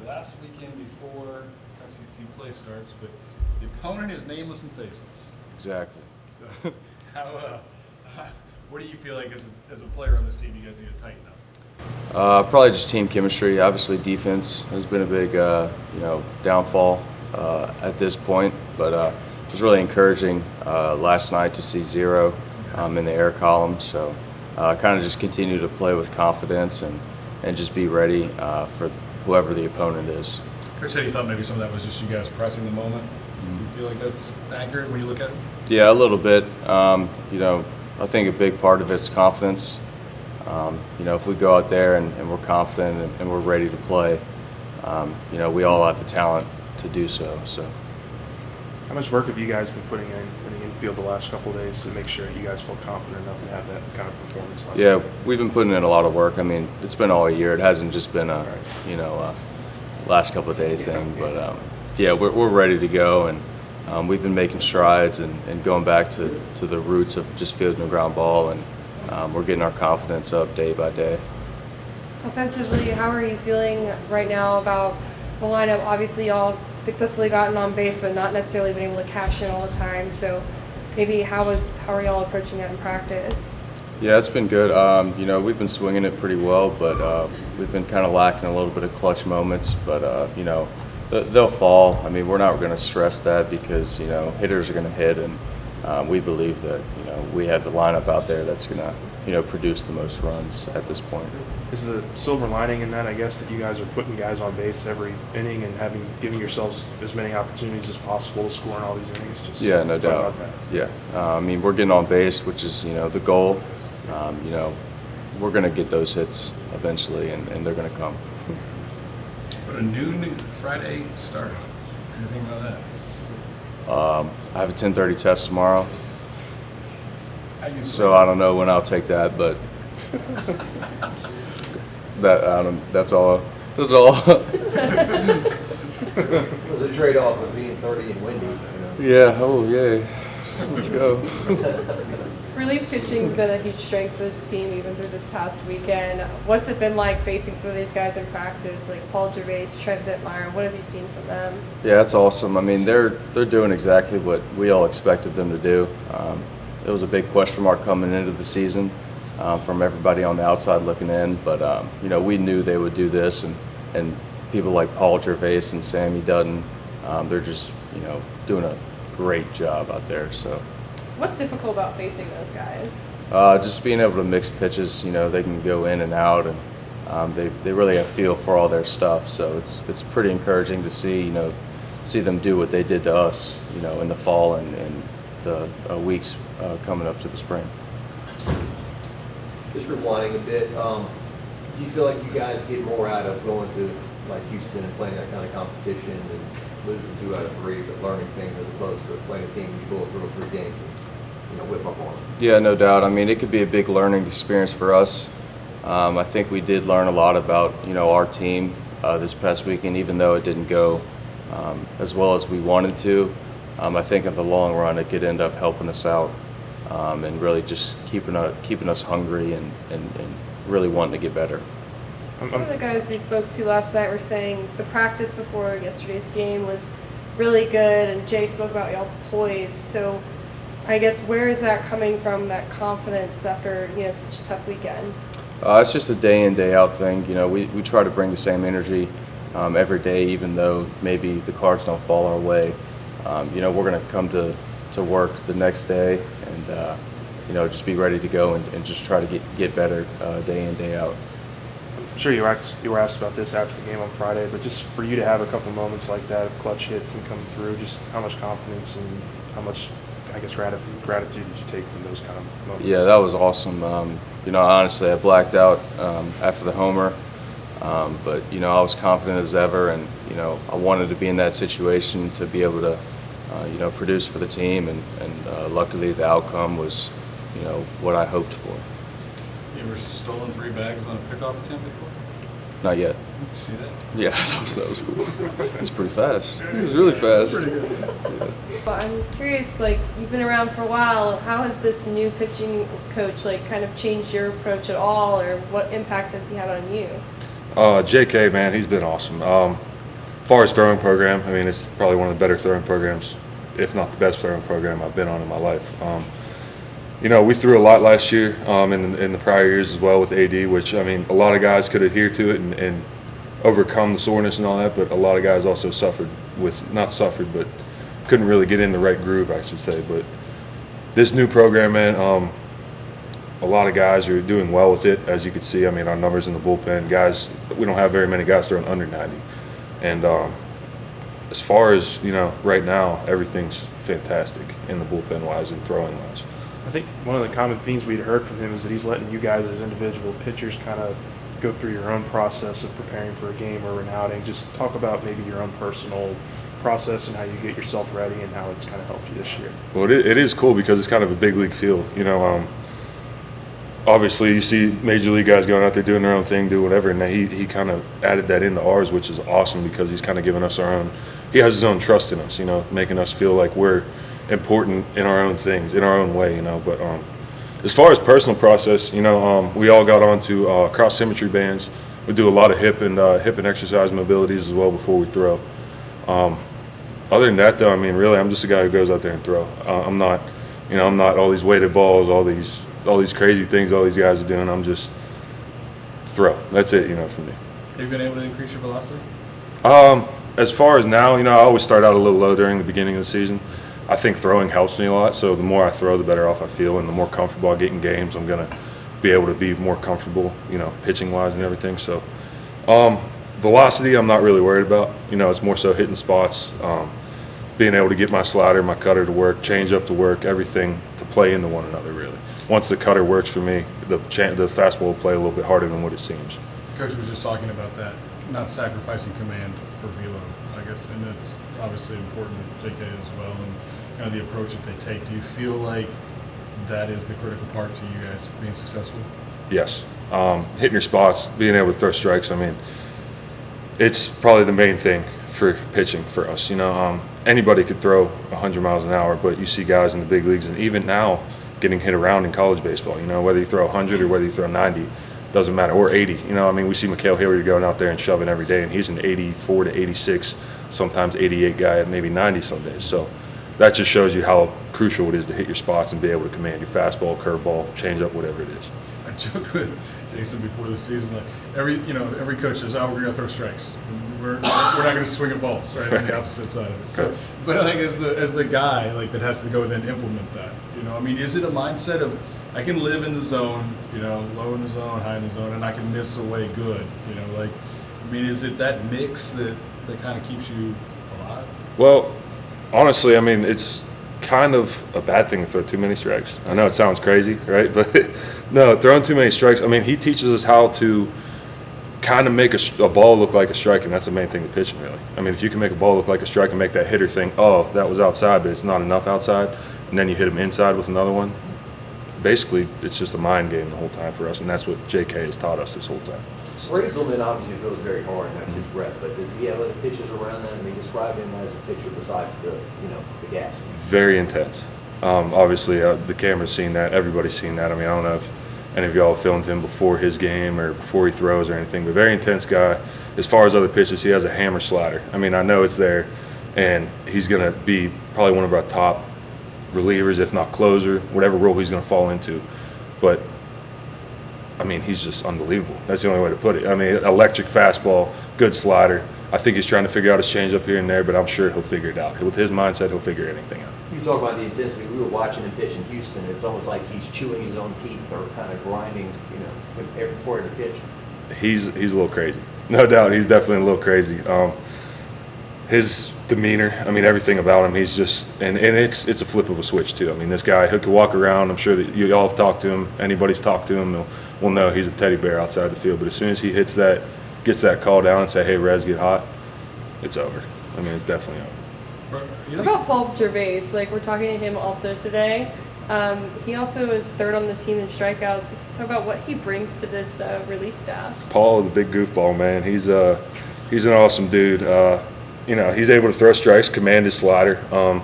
Last weekend before SEC play starts, but the opponent is nameless and faceless. Exactly. So, what do you feel like as a player on this team you guys need to tighten up? Probably just team chemistry. Obviously, defense has been a big, downfall at this point. But it was really encouraging last night to see 0 in the air column. So kind of just continue to play with confidence and just be ready for whoever the opponent is. Chris said he thought maybe some of that was just you guys pressing the moment. Do you feel like that's accurate when you look at it? Yeah, a little bit. I think a big part of it's confidence. If we go out there and we're confident and we're ready to play, we all have the talent to do so. So, how much work have you guys been putting in field the last couple of days to make sure you guys feel confident enough to have that kind of performance last night? We've been putting in a lot of work. I mean, it's been all year. It hasn't just been a last couple of days thing. But we're ready to go, and we've been making strides and going back to the roots of just fielding the ground ball, and we're getting our confidence up day by day. Offensively, how are you feeling right now about the lineup? Obviously, y'all successfully gotten on base, but not necessarily been able to cash in all the time. So maybe how are y'all approaching that in practice? Yeah, it's been good. We've been swinging it pretty well, but we've been kind of lacking a little bit of clutch moments. But they'll fall. I mean, we're not going to stress that because hitters are going to hit, and we believe that we have the lineup out there that's going to produce the most runs at this point. Is the silver lining in that, I guess, that you guys are putting guys on base every inning and giving yourselves as many opportunities as possible to score in all these innings? No doubt. About that. Yeah, we're getting on base, which is the goal. We're going to get those hits eventually, and they're going to come. But a noon Friday start. What do you think about that? I have a 10:30 test tomorrow, so I don't know when I'll take that, but that's all. That's all. It was a trade-off of being 30 and windy. Yeah. Oh, yay. Let's go. Relief pitching's been a huge strength for this team, even through this past weekend. What's it been like facing some of these guys in practice, like Paul Gervase, Trent Vietmeier? What have you seen from them? Yeah, that's awesome. I mean, they're doing exactly what we all expected them to do. It was a big question mark coming into the season from everybody on the outside looking in, but we knew they would do this, and people like Paul Gervase and Sammy Dutton, they're just doing a great job out there. So. What's difficult about facing those guys? Just being able to mix pitches. They can go in and out, and they really have feel for all their stuff. So it's pretty encouraging to see them do what they did to us in the fall and the weeks coming up to the spring. Just rewinding a bit, do you feel like you guys get more out of going to like Houston and playing that kind of competition and losing 2 out of 3, but learning things as opposed to playing a team you blow through 3 games and whip up on them? Yeah, no doubt. I mean, it could be a big learning experience for us. I think we did learn a lot about our team this past weekend, even though it didn't go as well as we wanted to. I think in the long run it could end up helping us out and really just keeping us hungry and really wanting to get better. Some of the guys we spoke to last night were saying the practice before yesterday's game was really good, and Jay spoke about y'all's poise. So I guess where is that coming from, that confidence after such a tough weekend? It's just a day in, day out thing. We try to bring the same energy every day, even though maybe the cards don't fall our way. We're going to come to work the next day and just be ready to go and just try to get better day in, day out. I'm sure you were asked about this after the game on Friday, but just for you to have a couple moments like that of clutch hits and coming through, just how much confidence and how much, I guess, gratitude did you take from those kind of moments? Yeah, that was awesome. Honestly, I blacked out after the homer, but I was confident as ever, and I wanted to be in that situation to be able to produce for the team, and luckily the outcome was what I hoped for. You ever stolen 3 bags on a pickoff attempt before? Not yet. Did you see that? Yeah, that was cool. He's pretty fast. He was really fast. Pretty good. But I'm curious, like, you've been around for a while. How has this new pitching coach, like, kind of changed your approach at all, or what impact has he had on you? JK, man, he's been awesome. As far as throwing program, I mean, it's probably one of the better throwing programs, if not the best throwing program I've been on in my life. You know, we threw a lot last year in the prior years as well with AD, which, I mean, a lot of guys could adhere to it and overcome the soreness and all that, but a lot of guys also suffered with, not suffered, but couldn't really get in the right groove, I should say. But this new program, man, a lot of guys are doing well with it, as you can see. I mean, our numbers in the bullpen, guys, we don't have very many guys throwing under 90. And as far as, you know, right now, everything's fantastic in the bullpen-wise and throwing-wise. I think one of the common themes we'd heard from him is that he's letting you guys as individual pitchers kind of go through your own process of preparing for a game or an outing. Just talk about maybe your own personal process and how you get yourself ready and how it's kind of helped you this year. Well, it is cool because it's kind of a big league feel. You know, obviously you see major league guys going out there doing their own thing, do whatever, and he kind of added that into ours, which is awesome because he's kind of giving us our own. He has his own trust in us, you know, making us feel like we're important in our own things, in our own way, you know. But as far as personal process, you know, we all got onto cross symmetry bands. We do a lot of hip and exercise mobilities as well before we throw. Other than that, though, I mean, really, I'm just a guy who goes out there and throw. I'm not all these weighted balls, all these crazy things all these guys are doing. I'm just throw. That's it, you know, for me. Have you been able to increase your velocity? As far as now, you know, I always start out a little low during the beginning of the season. I think throwing helps me a lot, so the more I throw, the better off I feel, and the more comfortable I get in games, I'm going to be able to be more comfortable, you know, pitching-wise and everything. So velocity, I'm not really worried about. You know, it's more so hitting spots, being able to get my slider, my cutter to work, change up to work, everything to play into one another, really. Once the cutter works for me, the fastball will play a little bit harder than what it seems. Coach was just talking about that, not sacrificing command for velo, I guess, and it's obviously important to JK as well, and kind of the approach that they take. Do you feel like that is the critical part to you guys being successful? Yes. Hitting your spots, being able to throw strikes, I mean, it's probably the main thing for pitching for us. You know, anybody could throw 100 miles an hour, but you see guys in the big leagues, and even now getting hit around in college baseball, you know, whether you throw 100 or whether you throw 90, doesn't matter, or 80. You know, I mean, we see Mikhail Hilliard going out there and shoving every day, and he's an 84 to 86, sometimes 88 guy, maybe 90 some days. So that just shows you how crucial it is to hit your spots and be able to command your fastball, curveball, changeup, whatever it is. I joked with Jason before the season, like every coach says, "Oh, we're gonna throw strikes. We're not gonna swing at balls, right?" On the opposite side of it. So, but like as the guy like that has to go and then implement that, you know, I mean, is it a mindset of I can live in the zone, you know, low in the zone, high in the zone, and I can miss away good, you know, like, I mean, is it that mix that kind of keeps you alive? Well, honestly, I mean, it's kind of a bad thing to throw too many strikes. I know it sounds crazy, right? But no, throwing too many strikes, I mean, he teaches us how to kind of make a ball look like a strike, and that's the main thing to pitching, really. I mean, if you can make a ball look like a strike and make that hitter think, oh, that was outside, but it's not enough outside, and then you hit him inside with another one, basically, it's just a mind game the whole time for us, and that's what JK has taught us this whole time. Razelman obviously throws very hard, and that's his breath. But does he have other pitches around that? I mean, describe him as a pitcher besides the gas. Very intense. Obviously, the camera's seen that. Everybody's seen that. I mean, I don't know if any of y'all have filmed him before his game or before he throws or anything, but very intense guy. As far as other pitches, he has a hammer slider. I mean, I know it's there, and he's going to be probably one of our top relievers, if not closer, whatever role he's going to fall into. But I mean, he's just unbelievable. That's the only way to put it. I mean, electric fastball, good slider. I think he's trying to figure out his changeup here and there, but I'm sure he'll figure it out. With his mindset, he'll figure anything out. You talk about the intensity. We were watching him pitch in Houston. It's almost like he's chewing his own teeth or kind of grinding, you know, before the pitch. He's a little crazy. No doubt, he's definitely a little crazy. His demeanor, I mean, everything about him, he's just, and it's a flip of a switch too. I mean, this guy, he could walk around. I'm sure that you all have talked to him. Anybody's talked to him, will know he's a teddy bear outside the field. But as soon as he hits that, gets that call down and say, hey, Rez, get hot, it's over. I mean, it's definitely over. What about Paul Gervase? Like, we're talking to him also today. He also is third on the team in strikeouts. Talk about what he brings to this relief staff. Paul is a big goofball, man. He's an awesome dude. He's able to throw strikes, command his slider.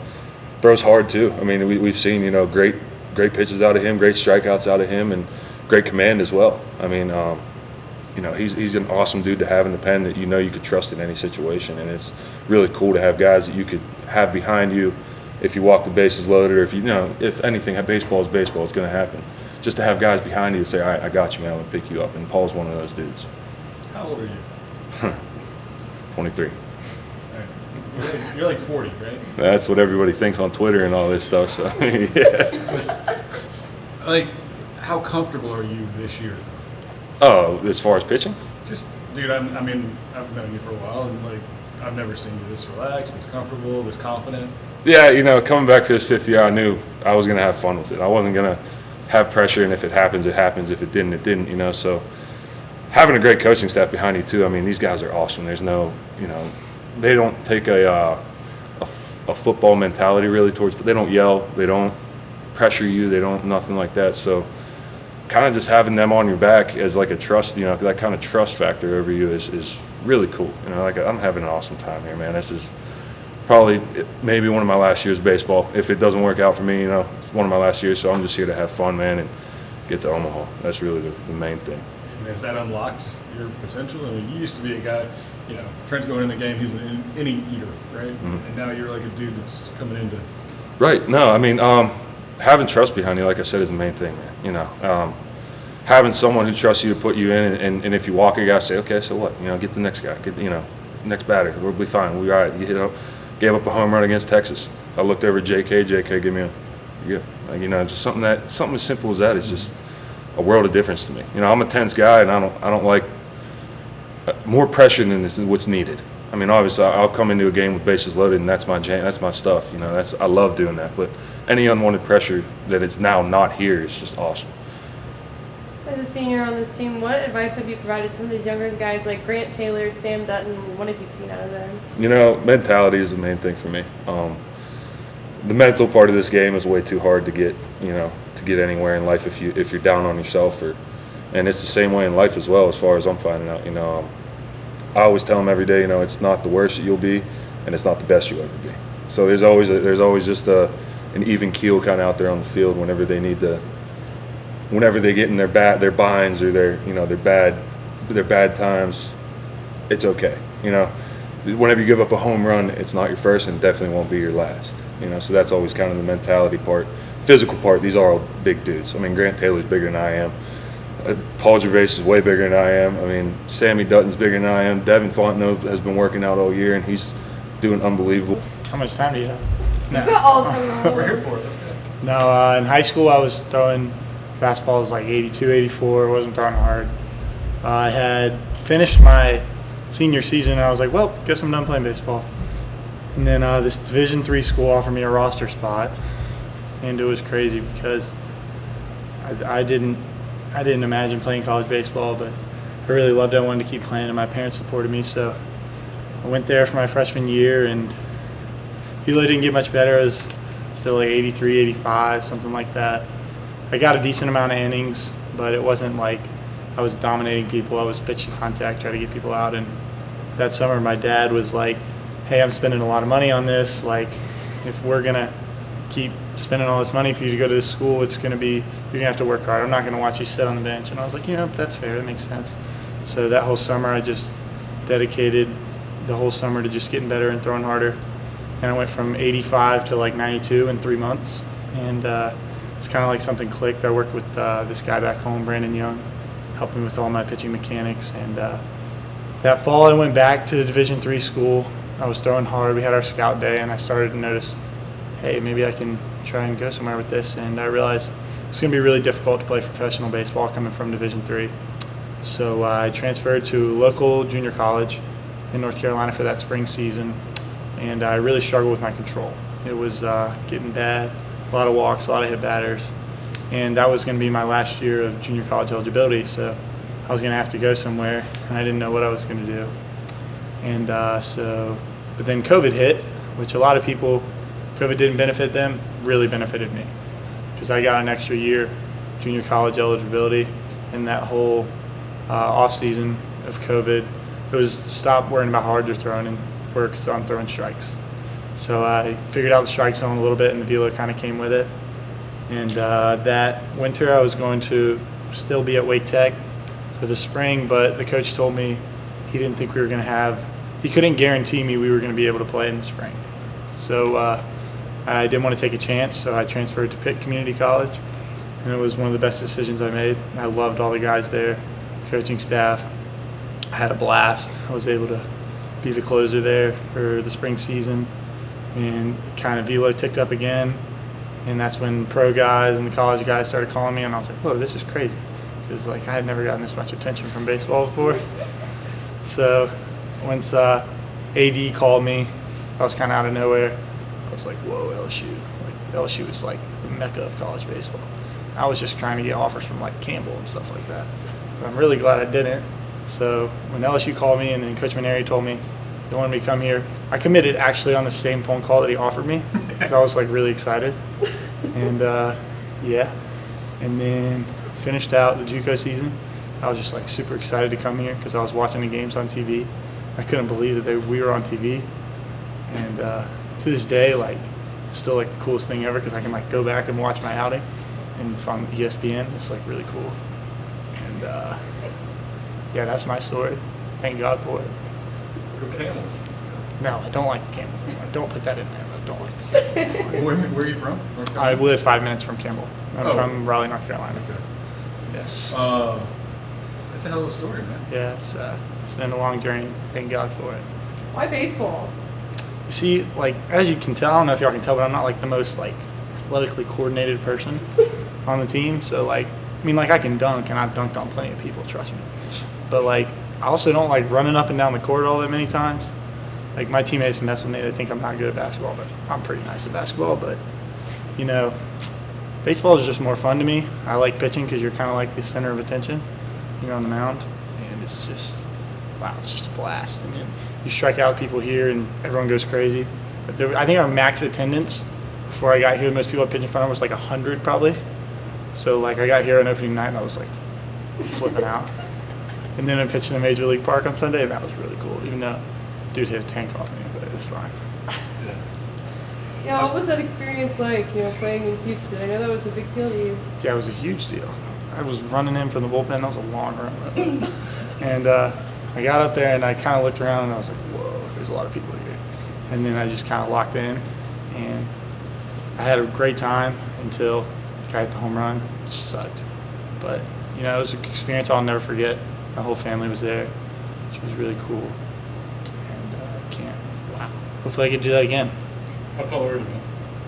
Throws hard too. I mean, we've seen great pitches out of him, great strikeouts out of him, and great command as well. I mean, he's an awesome dude to have in the pen that you could trust in any situation, and it's really cool to have guys that you could have behind you if you walk the bases loaded, or if anything, baseball is baseball, it's going to happen. Just to have guys behind you to say, all right, I got you, man, I'm going to pick you up. And Paul's one of those dudes. How old are you? 23. All right. You're like 40, right? That's what everybody thinks on Twitter and all this stuff. So, yeah. Like, how comfortable are you this year? Oh, as far as pitching? Just, dude, I've known you for a while, and like, I've never seen you this relaxed, this comfortable, this confident. Yeah, coming back to this 5th year, I knew I was going to have fun with it. I wasn't going to have pressure, and if it happens, it happens. If it didn't, it didn't, So having a great coaching staff behind you, too. I mean, these guys are awesome. There's no, they don't take a football mentality really towards – they don't yell. They don't pressure you. They don't – nothing like that. So kind of just having them on your back as like a trust, that kind of trust factor over you is really cool. I'm having an awesome time here, man. This is – probably maybe one of my last years of baseball. If it doesn't work out for me, it's one of my last years, so I'm just here to have fun, man, and get to Omaha. That's really the main thing. And has that unlocked your potential? I mean, you used to be a guy, Trent's going in the game, he's an inning eater, right? Mm-hmm. And now you're like a dude that's coming into. Right. No, I mean, having trust behind you, like I said, is the main thing, man. Having someone who trusts you to put you in, and if you walk, you gotta say, okay, so what? Get the next guy, next batter, we'll be fine. We'll be all right. You hit up. Gave up a home run against Texas. I looked over at JK, give me just something as simple as that is just a world of difference to me. I'm a tense guy, and I don't like more pressure than what's needed. I mean, obviously, I'll come into a game with bases loaded, and that's my jam, that's my stuff. I love doing that. But any unwanted pressure that it's now not here is just awesome. As a senior on this team, what advice have you provided some of these younger guys like Grant Taylor, Sam Dutton? What have you seen out of them? Mentality is the main thing for me. The mental part of this game is way too hard to get, to get anywhere in life if you're down on yourself, and it's the same way in life as well, as far as I'm finding out. I always tell them every day, it's not the worst that you'll be, and it's not the best you'll ever be. So there's always just an even keel kind of out there on the field whenever they need to. Whenever they get in their binds or their bad times, it's okay. Whenever you give up a home run, it's not your first and definitely won't be your last. So that's always kind of the mentality part. Physical part, these are all big dudes. I mean, Grant Taylor's bigger than I am. Paul Gervase is way bigger than I am. I mean, Sammy Dutton's bigger than I am. Devin Fontenot has been working out all year, and he's doing unbelievable. How much time do you have? We've got all the time in the world. We're here for it. Let's go. No, in high school I was throwing fastballs like 82, 84. Wasn't throwing hard. I had finished my senior season, and I was like, well, guess I'm done playing baseball. And then this Division III school offered me a roster spot, and it was crazy because I didn't imagine playing college baseball, but I really loved it. I wanted to keep playing, and my parents supported me, so I went there for my freshman year, and really didn't get much better. I was still like 83, 85, something like that. I got a decent amount of innings, but it wasn't like I was dominating people. I was pitch to contact, try to get people out. And that summer, my dad was like, hey, I'm spending a lot of money on this. Like, if we're going to keep spending all this money for you to go to this school, it's going to be, you're going to have to work hard. I'm not going to watch you sit on the bench. And I was like, that's fair. That makes sense. So that whole summer, I just dedicated the whole summer to just getting better and throwing harder. And I went from 85 to like 92 in 3 months. And it's kind of like something clicked. I worked with this guy back home, Brandon Young, helped me with all my pitching mechanics. And that fall, I went back to Division III school. I was throwing hard. We had our scout day, and I started to notice, hey, maybe I can try and go somewhere with this. And I realized it's going to be really difficult to play professional baseball coming from Division III. So I transferred to a local junior college in North Carolina for that spring season, and I really struggled with my control. It was getting bad. A lot of walks, a lot of hit batters, and that was going to be my last year of junior college eligibility, so I was going to have to go somewhere, and I didn't know what I was going to do. And but then COVID hit, which a lot of people, COVID didn't benefit them, really benefited me. because I got an extra year junior college eligibility, and that whole off season of COVID, it was stop worrying about how hard you're throwing and work on throwing strikes. So I figured out the strike zone a little bit, and the velo kind of came with it. And that winter, I was going to still be at Wake Tech for the spring, but the coach told me he didn't think we were going to have. He couldn't guarantee me we were going to be able to play in the spring. So I didn't want to take a chance, so I transferred to Pitt Community College, and it was one of the best decisions I made. I loved all the guys there, coaching staff. I had a blast. I was able to be the closer there for the spring season, and kind of velo ticked up again, and that's when pro guys and the college guys started calling me, and I was like, whoa, this is crazy, because like I had never gotten this much attention from baseball before. So once AD called me, I was kind of out of nowhere. I was like, whoa, LSU. Like, LSU was like the mecca of college baseball. I was just trying to get offers from like Campbell and stuff like that. But I'm really glad I didn't. So when LSU called me and then Coach Maneri told me they wanted me to come here, I committed actually on the same phone call that he offered me, because I was like really excited. And yeah, and then finished out the JUCO season. I was just like super excited to come here because I was watching the games on TV. I couldn't believe that we were on TV. And to this day, like, it's still like the coolest thing ever, because I can like go back and watch my outing, and it's on ESPN. It's like really cool. And yeah, that's my story. Thank God for it. Go Camels. No, I don't like the Camels anymore. Don't put that in there. I don't like the Camels. Where are you from? North I Carolina? live 5 minutes from Campbell. I'm Oh. from Raleigh, North Carolina. Okay. Yes. That's a hell of a story, man. Yeah, it's been a long journey. Thank God for it. Why baseball? You see, like, as you can tell, I don't know if y'all can tell, but I'm not like the most like athletically coordinated person on the team. So like, I mean, like I can dunk, and I've dunked on plenty of people, trust me. But like, I also don't like running up and down the court all that many times. Like my teammates mess with me; they think I'm not good at basketball, but I'm pretty nice at basketball. But you know, baseball is just more fun to me. I like pitching because you're kind of like the center of attention. You're on the mound, and it's just, wow, it's just a blast. And then you strike out people here, and everyone goes crazy. But I think our max attendance before I got here, most people I pitched in front of was like 100 probably. So like I got here on opening night, and I was like flipping out. And then I pitched in the Major League Park on Sunday, and that was really cool. Even though dude hit a tank off me, but it's fine. Yeah, what was that experience like, playing in Houston? I know that was a big deal to you. Yeah, it was a huge deal. I was running in from the bullpen. That was a long run. And I got up there, and I kind of looked around, and I was like, whoa, there's a lot of people here. And then I just kind of locked in, and I had a great time until I hit the home run, which sucked. But, it was an experience I'll never forget. My whole family was there, which was really cool. And wow. Hopefully I can do that again. How tall are you,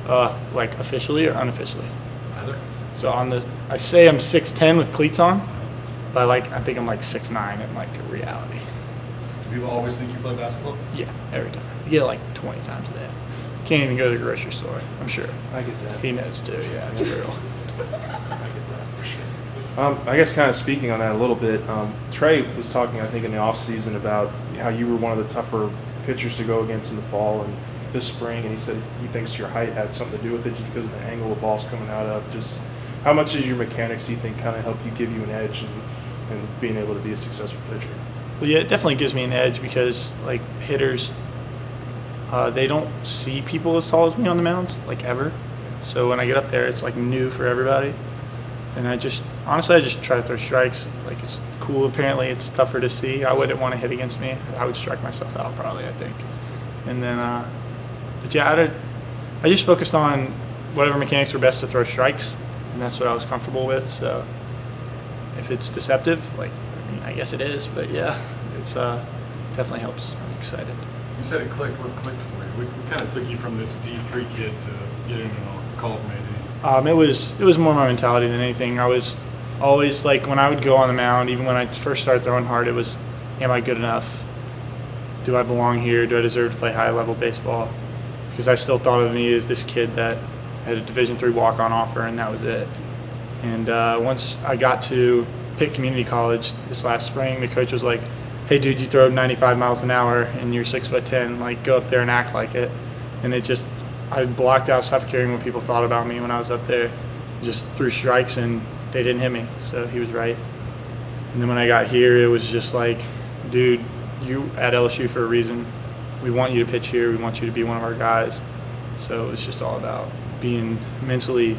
man? Like officially or unofficially? Either. So I say I'm 6'10" with cleats on, but I think I'm like 6'9" in like reality. Do people always think you play basketball? Yeah, every time. You get it like 20 times a day. Can't even go to the grocery store, I'm sure. I get that. He knows too, yeah, it's real. I get that for sure. I guess kind of speaking on that a little bit, Trey was talking, I think, in the offseason about how you were one of the tougher pitchers to go against in the fall and this spring, and he said he thinks your height had something to do with it just because of the angle the ball's coming out of. Just how much does your mechanics, do you think, kind of help you give you an edge and being able to be a successful pitcher? Well, yeah, it definitely gives me an edge because, like, hitters, they don't see people as tall as me on the mounds, like, ever. So when I get up there, it's, like, new for everybody. And I just try to throw strikes. Like, it's cool. Apparently, it's tougher to see. I wouldn't want to hit against me. I would strike myself out probably, I think. And then, but yeah, I just focused on whatever mechanics were best to throw strikes, and that's what I was comfortable with. So if it's deceptive, I guess it is. But yeah, it's definitely helps. I'm excited. You said it clicked. What clicked for you? What kind of took you from this D3 kid to getting a call from AD? It was more my mentality than anything. I was always like, when I would go on the mound, even when I first started throwing hard, it was, am I good enough? Do I belong here? Do I deserve to play high-level baseball? Because I still thought of me as this kid that had a Division III walk-on offer, and that was it. And once I got to Pitt Community College this last spring, the coach was like, hey, dude, you throw 95 miles an hour, and you're 6'10", like, go up there and act like it. And I blocked out, stopped caring what people thought about me when I was up there. just threw strikes and they didn't hit me. So he was right. And then when I got here, it was just like, dude, you at LSU for a reason. We want you to pitch here. We want you to be one of our guys. So it was just all about being mentally,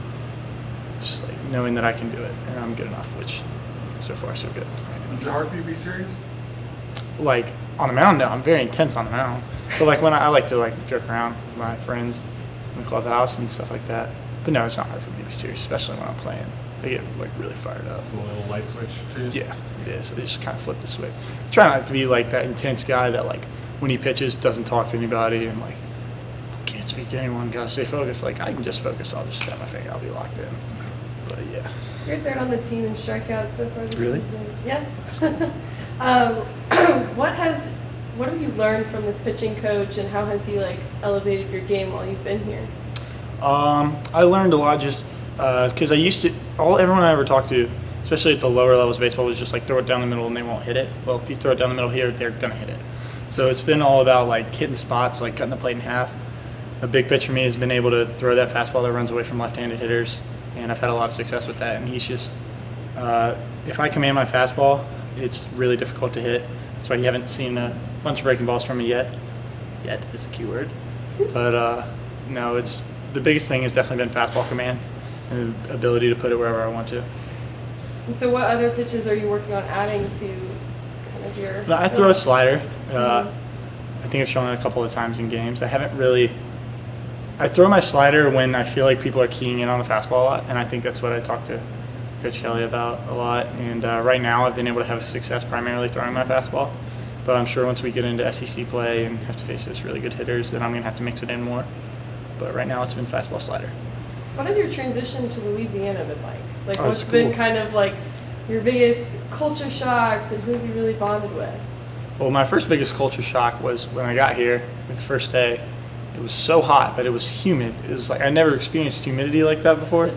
just like knowing that I can do it and I'm good enough, which so far so good. Is it hard for you to be serious? Like on the mound, no, I'm very intense on the mound. But like when I like to like joke around with my friends in the clubhouse and stuff like that. But no, it's not hard for me to be serious, especially when I'm playing. I get like really fired up. It's a little light switch to you? Yeah, it is. I just kind of flip the switch. Try not to be like that intense guy that like when he pitches doesn't talk to anybody and like can't speak to anyone, gotta stay focused. Like I can just focus, I'll just snap my finger, I'll be locked in. But yeah. You're third on the team in strikeouts so far this Really? season. Yeah. What have you learned from this pitching coach, and how has he like elevated your game while you've been here? I learned a lot just because I used to everyone I ever talked to, especially at the lower levels of baseball, was just like throw it down the middle and they won't hit it. Well, if you throw it down the middle here, they're gonna hit it. So it's been all about like hitting spots, like cutting the plate in half. A big pitch for me has been able to throw that fastball that runs away from left-handed hitters, and I've had a lot of success with that. And he's just, if I command my fastball, it's really difficult to hit. That's why you haven't seen a bunch of breaking balls from me yet. Yet is the key word. But no, it's the biggest thing has definitely been fastball command and the ability to put it wherever I want to. And so, what other pitches are you working on adding to kind of your? I throw a slider. I think I've shown it a couple of times in games. I haven't really. I throw my slider when I feel like people are keying in on the fastball a lot, and I think that's what I talked to Coach Kelly about a lot. And right now, I've been able to have success primarily throwing my fastball. But I'm sure once we get into SEC play and have to face those really good hitters, then I'm going to have to mix it in more. But right now, it's been fastball slider. What has your transition to Louisiana been like? Like, Oh, it's what's been cool. kind of like your biggest culture shocks, and who have you really bonded with? Well, my first biggest culture shock was when I got here, the first day. It was so hot, but it was humid. It was like I never experienced humidity like that before.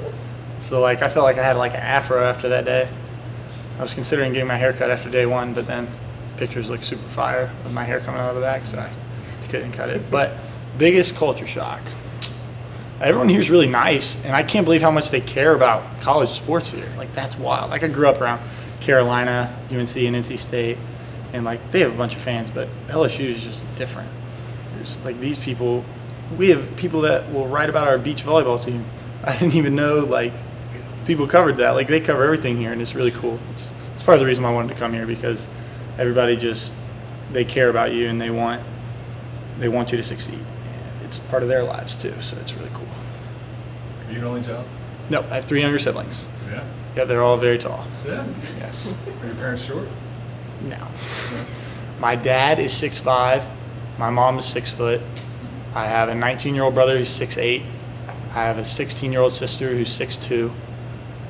So like I felt like I had like an afro after that day. I was considering getting my hair cut after day one, but then pictures look super fire with my hair coming out of the back, so I couldn't cut it. But biggest culture shock. Everyone here is really nice, and I can't believe how much they care about college sports here. Like that's wild. Like I grew up around Carolina, UNC, and NC State, and like they have a bunch of fans, but LSU is just different. There's like these people. We have people that will write about our beach volleyball team. I didn't even know like people covered that. Like they cover everything here, and it's really cool. It's part of the reason why I wanted to come here, because everybody just they care about you and they want you to succeed. And it's part of their lives too, so it's really cool. Are you an only child? No, I have 3 younger siblings. Yeah. Yeah, they're all very tall. Yeah. Yes. Are your parents short? No. My dad is 6'5". My mom is 6 foot. I have a 19-year-old brother who's 6'8". I have a 16-year-old sister who's 6'2".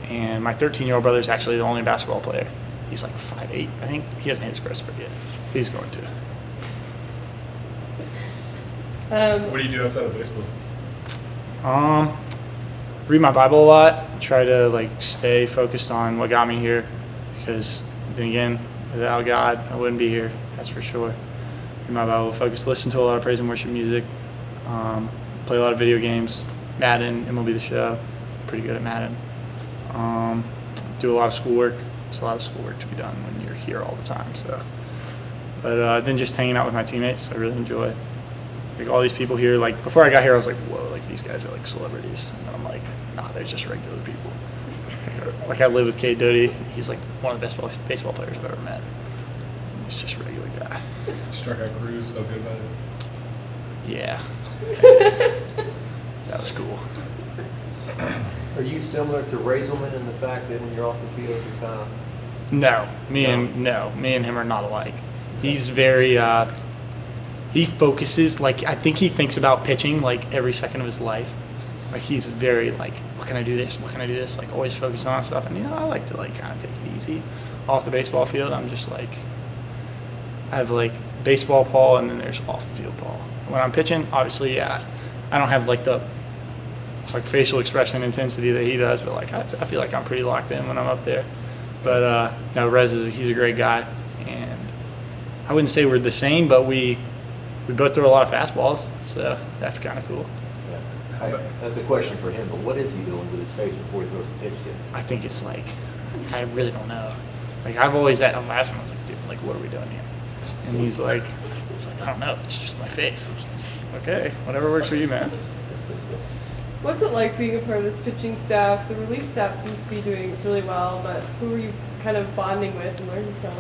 And my 13-year-old brother is actually the only basketball player. He's like 5'8". I think he hasn't hit his growth spurt yet. He's going to. What do you do outside of baseball? Read my Bible a lot. Try to like stay focused on what got me here, because then again, without God, I wouldn't be here. That's for sure. Read my Bible, focus, listen to a lot of praise and worship music, play a lot of video games, Madden, MLB The Show. Pretty good at Madden. Do a lot of schoolwork. There's a lot of schoolwork to be done when you're here all the time. So, but then just hanging out with my teammates, I really enjoy. Like all these people here, like before I got here, I was like, whoa, like these guys are like celebrities. And then I'm like, nah, they're just regular people. Like I live with Cade Doughty. He's like one of the best baseball players I've ever met. He's just a regular guy. Struck out Cruz, felt good about it. Yeah. That was cool. Are you similar to Razelman in the fact that when you're off the field, you're kind of No, me and him are not alike. He's very, he focuses, like, I think he thinks about pitching, like, every second of his life. Like, he's very, like, what can I do this? What can I do this? Like, always focusing on stuff. And, you know, I like to, like, kind of take it easy off the baseball field. I'm just, like, I have, like, baseball Paul, and then there's off the field Paul. When I'm pitching, obviously, yeah, I don't have, like, the, like, facial expression intensity that he does, but, like, I feel like I'm pretty locked in when I'm up there. But, no, Rez, he's a great guy. And I wouldn't say we're the same, but we both throw a lot of fastballs, so that's kind of cool. That's a question for him, but what is he doing with his face before he throws the pitch to him? I think it's like, I really don't know. Like, I've always asked him, I was like, dude, like, what are we doing here? And he's like, I don't know, it's just my face. I was like, okay, whatever works for you, man. What's it like being a part of this pitching staff? The relief staff seems to be doing really well, but who are you kind of bonding with and learning from?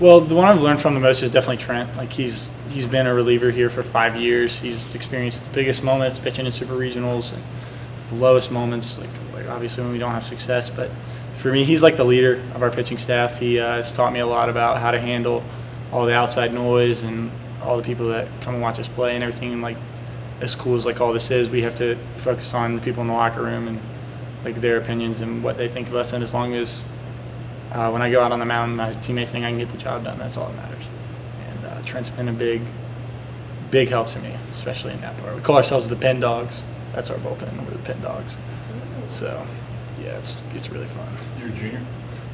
Well, the one I've learned from the most is definitely Trent. Like, he's been a reliever here for 5 years. He's experienced the biggest moments pitching in super regionals and the lowest moments, like obviously when we don't have success. But for me, he's like the leader of our pitching staff. He has taught me a lot about how to handle all the outside noise and all the people that come and watch us play and everything. And like, as cool as like all this is, we have to focus on the people in the locker room and like their opinions and what they think of us. And as long as when I go out on the mound, my teammates think I can get the job done, that's all that matters. And Trent's been a big help to me, especially in that part. We call ourselves the Pin Dogs. That's our bullpen. We're the Pin Dogs. So, yeah, it's really fun. You're a junior?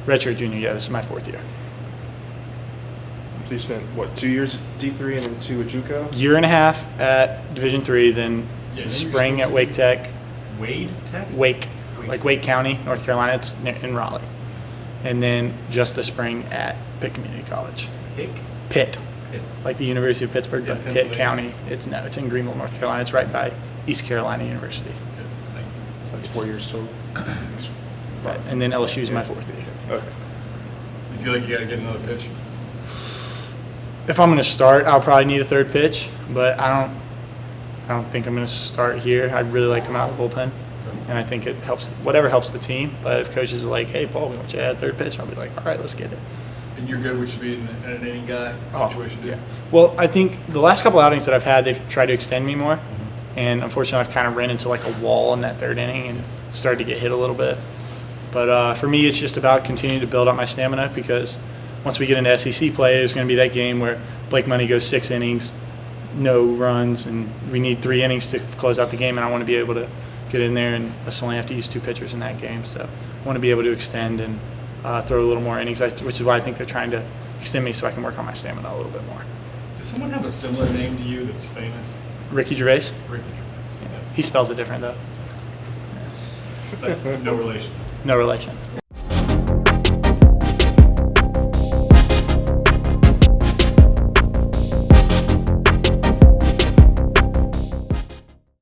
Redshirt junior, yeah. This is my 4th year. So you spent, what, 2 years at D3 and then 2 at JUCO? Year and a half at Division III, then Yeah, then spring you're at Wake Tech. Wade Tech? Wake, Wake like Tech. Wake County, North Carolina. It's in Raleigh. And then just the spring at Pitt Community College. Hick? Pitt, Pitt. like the University of Pittsburgh, In but Pitt Pennsylvania? County. It's in Greenville, North Carolina. It's right by East Carolina University. Good, thank you. So that's 4 years total. But, and then LSU is my 4th year. Okay. You feel like you got to get another pitch? If I'm going to start, I'll probably need a 3rd pitch, but I don't think I'm going to start here. I'd really like to come out of the bullpen, and I think it helps, whatever helps the team. But if coaches are like, hey, Paul, we want you to add 3rd pitch, I'll be like, all right, let's get it. And you're good with being an inning guy situation, Yeah. dude? Well, I think the last couple outings that I've had, they've tried to extend me more, and unfortunately, I've kind of ran into like a wall in that 3rd inning and started to get hit a little bit. But for me, it's just about continuing to build up my stamina because once we get into SEC play, there's going to be that game where Blake Money goes 6 innings, no runs, and we need 3 innings to close out the game, and I want to be able to get in there, and us only have to use 2 pitchers in that game. So I want to be able to extend and throw a little more innings, which is why I think they're trying to extend me so I can work on my stamina a little bit more. Does someone have a similar name to you that's famous? Ricky Gervase, Ricky Gervais. he spells it different though. But no relation. No relation.